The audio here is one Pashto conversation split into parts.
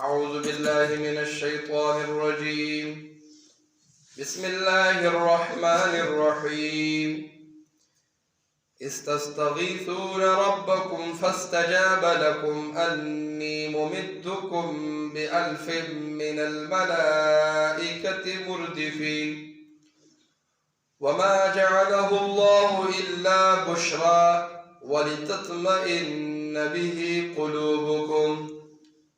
أعوذ بالله من الشيطان الرجيم. بسم الله الرحمن الرحيم. استستغيثون ربكم فاستجاب لكم أني ممدكم بألف من الملائكة مردفين وما جعله الله إلا بشرى ولتطمئن به قلوبكم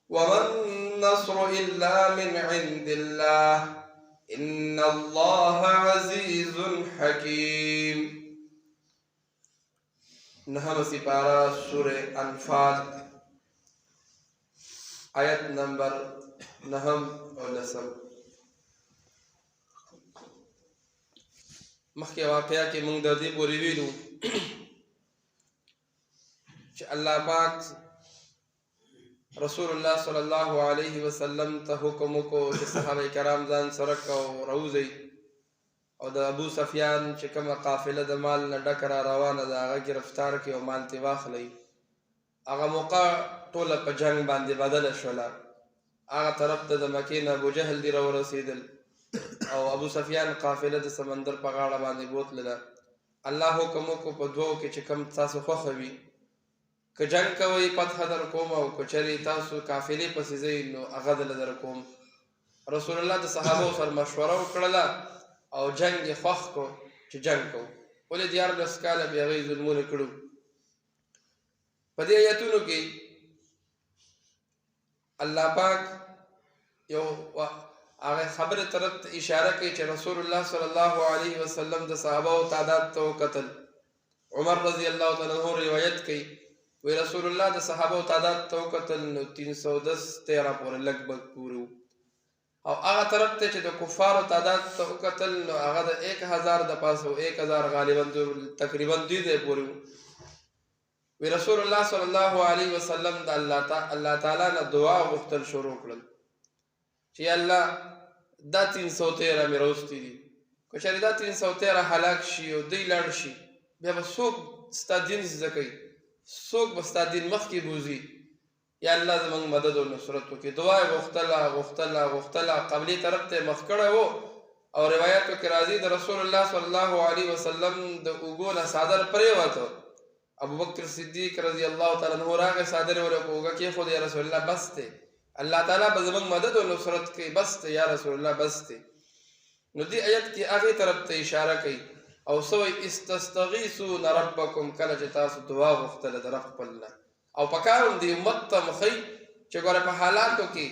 وما النصر إلا من عند الله إن الله عزيز حكيم. نهم سپارہ سورہ انفال آیت نمبر نهم اور لسم. مخی واقعہ کی منگ دردی پوری ویلو کہ اللہ پاک رسول اللہ صلی اللہ علیہ وسلم ته حکم کو چې صحابه کرام ځان سره کو روزي او د ابو سفیان چې کومه قافله د مال نه ډکه را روانه ده هغه گرفتار کړي او مال ترې واخلي. هغه موقع ټوله په جنګ باندې بدله شوله. هغه طرف ته د مکې نه ابو جهل دي راورسېدل او ابو سفیان قافله د سمندر په غاړه باندې بوتلله. الله حکم وکړو په دوو کې چې کوم تاسو خوښه وي که جنگ کوي فتح در کوم او که چېرې تاسو قافلې پسې ځئ نو هغه دله در کوم. رسول الله د صحابو سره مشوره وکړله او جنگ یې خوښ کړو چې جنگ کوو. ولې 14 کاله بې هغوی ظلمونه کړو. په دې ایتونو کې الله پاک یو هغه خبرې طرف ته اشاره کوي چې رسول الله صلی الله علیه وسلم د صحابو تعداد ته وکتل. عمر رضی الله تعالی عنہ روایت کوي وی رسول الله د صحابو تعداد ته وکتل نو 313 پورې لږ بږ پورې و. او هغه طرف ته چې د کفارو تعداد ته وکتل نو هغه د 1000 د پاسه 1000 غالبا تقریبا 2 دی پورې و. وی رسول الله صلی الله علیه وسلم د الله تعالی نه دعا غوښتل شروع کړل چې الله دا 313 مې راوستي دي. که چېرې دا 313 هلاک شي او دوی لاړ شي بیا به څوک ستا دین زده کوي، څوک به ستا دین مخکې بوځي. یا الله زموږ مدد او نصرت وکړي. دعا یې غوښتله قبلې طرف ته مخ کړی و او روایاتو کې راځي د رسول الله صلی الله علیه وسلم د اوږو نه څادر پرېوته. ابوبکر صدیق رضی الله تعالی عنہ راغی څادر یې ورته په اوږه کېښود. یا رسول الله بس دی، الله تعالی به زموږ مدد او نصرت کوي، بس دی یا رسول الله بس دی. نو دې آیت کې هغې طرف ته اشاره کوي او سوی استستغیثون ربکم کله چې تاسو دعا غوښتله د رب خپل نه. او پکار هم دې امت ته مخی چې ګوره په حالاتو کې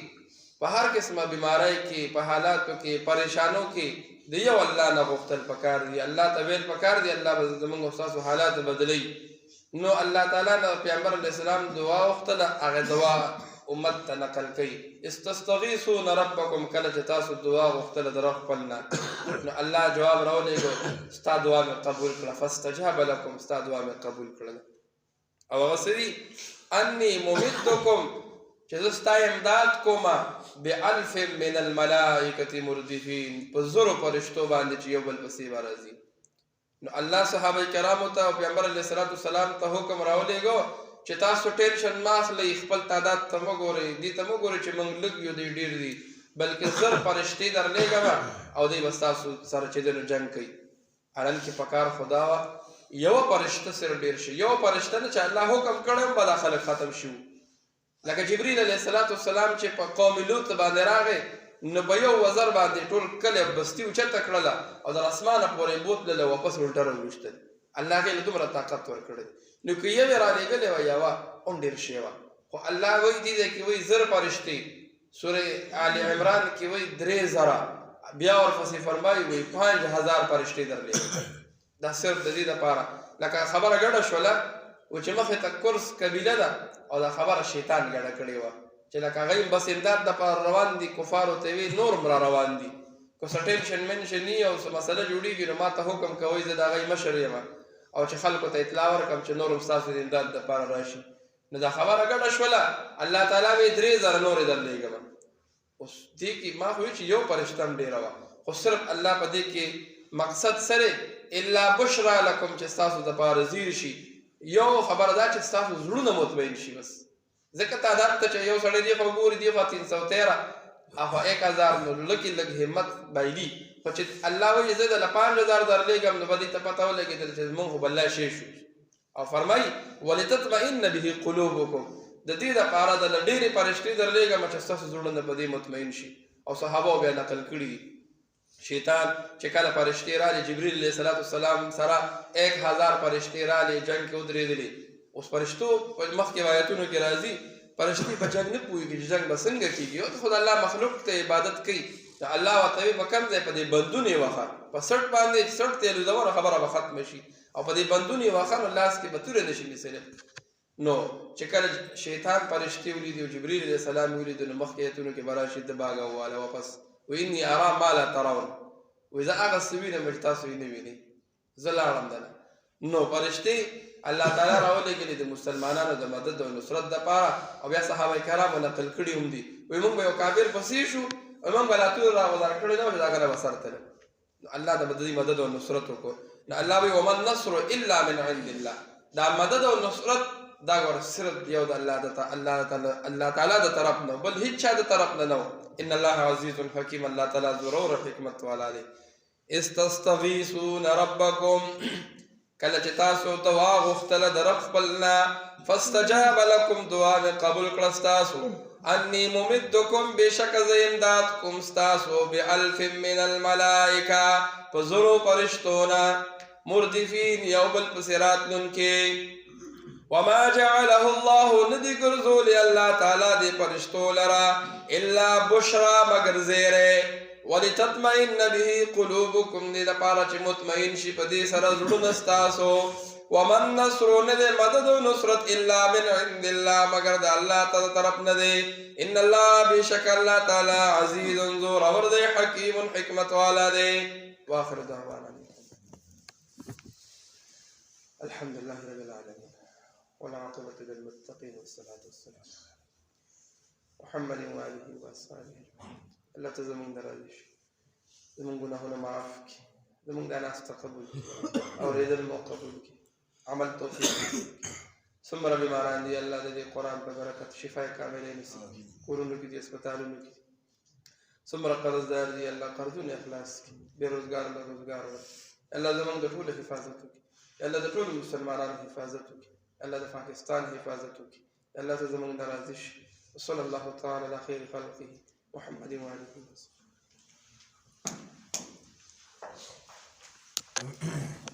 په هر قسمه بیماری کې په حالاتو کې پریشانو کې د یو الله نه غوښتل پکار دي. الله ته ویل پکار دي الله به زموږ او ستاسو حالات بدلوي. نو الله تعالی نه پیغمبر علیه السلام دعا غوښتله هغه دعا امت ته نقل کوي. استستغیثون ربکم کله چې تاسو دعا غوښتله د رب خپل نه نو الله جواب راولېږو ستا دعا مې قبول کړه. فاستجاب لکم ستا دعا مې قبول کړله. او هغه څه دي انی ممدکم چې زه ستا امداد کومه بألف من الملائکة مردفین په زرو فرشتو باندې چې یو بل پسې به راځي. نو الله صحابه کرامو ته او پیغمبر علیه السلام ته حکم راولېږو چې تاسو ټینشن مه اخلئ، خپل تعداد ته مه ګورئ، دې ته مه ګورئ چې موږ لږ یو دی ډېر دي، بلکې زر فرشتې درلېږمه او دوی به ستاسو سره چې دی نو جنګ کوي. حالانکې پکار خدا وه یوه فرشته سره ډېر شي. یوه فرشته نه چې الله حکم کړی به دا خلک ختم شي. لکه جبریل علیه السلام چې په قوم لوط باندې راغی نو په یو وزر باندې ټول کلی بستي اوچته کړله او د اسمانه پورې بوتلله واپس الټه راوویشتل. الله هغې له دومره طاقت ورکړی. نو که یوې رالېږلې وه یوه هم ډېر شی وه. خو الله وایي دې ځای کې وایي زر فرشتې. سورې آل عمران کې وایي 3000 بیا ورپسې فرمایي وایي 5000 فرشتې درلېږي. دا صرف د دې دپاره لکه خبره ګډه شوله و چې مخې ته کورس قبیله ده او دا خبره شیطان ګډه کړې وه چې لکه هغوی بس امداد دپاره روان دي، کفارو ته وی نور هم را روان دي. که څه ټینشن منشن وي او څه مسله جوړېږي نو ما ته حکم کوئ زه د هغوی مشر یم او چې خلکو ته اطلاع ورکړم چې نور هم ستاسو د امداد دپاره راشي. نو دا خبره ګډه شوله. الله تعالی وایي 3000 نورې درلېږمه. اوس دې کې ما خو وایي چې یو فرشته هم ډېره وه، خو صرف الله په دې کې مقصد سره الا بشرا لکم چې ستاسو دپاره زیر شي. یو خبره دا چې ستاسو زړونه مطمئن شي. بس ځکه تعداد ته چې یو سړی دی خو ګوري دی خو 313 اخو 1000 نو لکه لږ همت بایلي خو چې الله وایي زه د 5000 درلېږم نو به دې ته پته ولګېدل چې موږ خو بله شی شو او فرمایي ولتطمئن به قلوبکم د دې دپاره د ډېرې فرشتې درلېږم چې ستاسو زړونه په دې مطمئن شي او صحابو بیا نقل کړي دي شیطان چې کله فرشتې رالې جبریل علیه السلام سره 1000 فرشتې رالې جنګ کې ودرېدلې اوس فرشتو په مخکې روایتونو کې راځي فرشتې په جنګ نه پوهېږي چې جنګ به څنګه کېږي او خو د الله مخلوق ته عبادت کوي د الله ورته وایي په کوم ځای په دې بندون یې وخه په سټ باندې سټ ته یې لودوره خبره به ختمه شي او په دې بندون یې وخه نو لاس کې به توره نه شي نیسلی نو چې کله شیطان فرشتې ولیدي او جبریل علیه السلام ولیدو نو مخکې ایتونو کې به راشي د باږه وواله واپس واني ارا ما لا ترون وایي زه هغه څه وینم چې تاسو یې نه وینئ زه لاړم دنه نو فرشتې الله تعالی راولېږلې د مسلمانانو د مدد او نصرت دپاره او بیا صحابه کرامو نقل کړي هم دي وایي موږ به یو کافر پسې شو او موږ به لا تور راغوځار کړی نه و چې دا کنه به سر تللی نو الله د مدد او نصرت وکړو نو الله وایي وما النصر الا من عند الله دا مدد او نصرت دا ګوره صرف یو د الله تعالی د طرف نه بل هیڅ چا د طرف نه و ان الله عزیز حکیم الله تعالی زورور حکمت والا دی استستغیثون ربکم کله چې تاسو دعا غوښتله د رب خپلنا فاستجاب لکم دعا مې قبول کړه ستاسو انی ممدکم بشک زه امداد کوم ستاسو بالف من الملائکه په زرو فرشتونه مردفین یو بل پسې راتلونکي وما جعله الله ندی ګرځولی الله تعالی دې فرشتو لره الا بشرا مگر زیری ولتطمئن به قلوبکم دې دپاره چې مطمئن شي په دې سره زړونه ستاسو وما النصر نه دی مدد او نصرت الا من عند الله مگر د الله تعالی طرف نه دی ان الله بشک الله تعالی عزیز زورور دی حکیم حکمت والا دی واخر دعوانا الحمد لله رب العالمين والعاقبة للمتقين والصلاة والسلام محمد وآله وأصحابه الله تزمون درادش زمون گناهنا معاف کی زمون داناس تقبل اور رضا المقبول کی عمل توفیق ثم رب ماران دی اللہ دے قرآن پر برکت شفاء کامل نصیب قرون کی دی اسپتالوں کی ثم قرض دار دی اللہ قرضون اخلاص کی بے روزگار میں روزگار اللہ زمون دے ټول حفاظت کی اللہ دے ټول مسلمانان حفاظت کی اللہ دے پاکستان حفاظت کی اللہ سے زمون درازش صلی اللہ تعالی علی خیر خلقه محمد وآله وسلم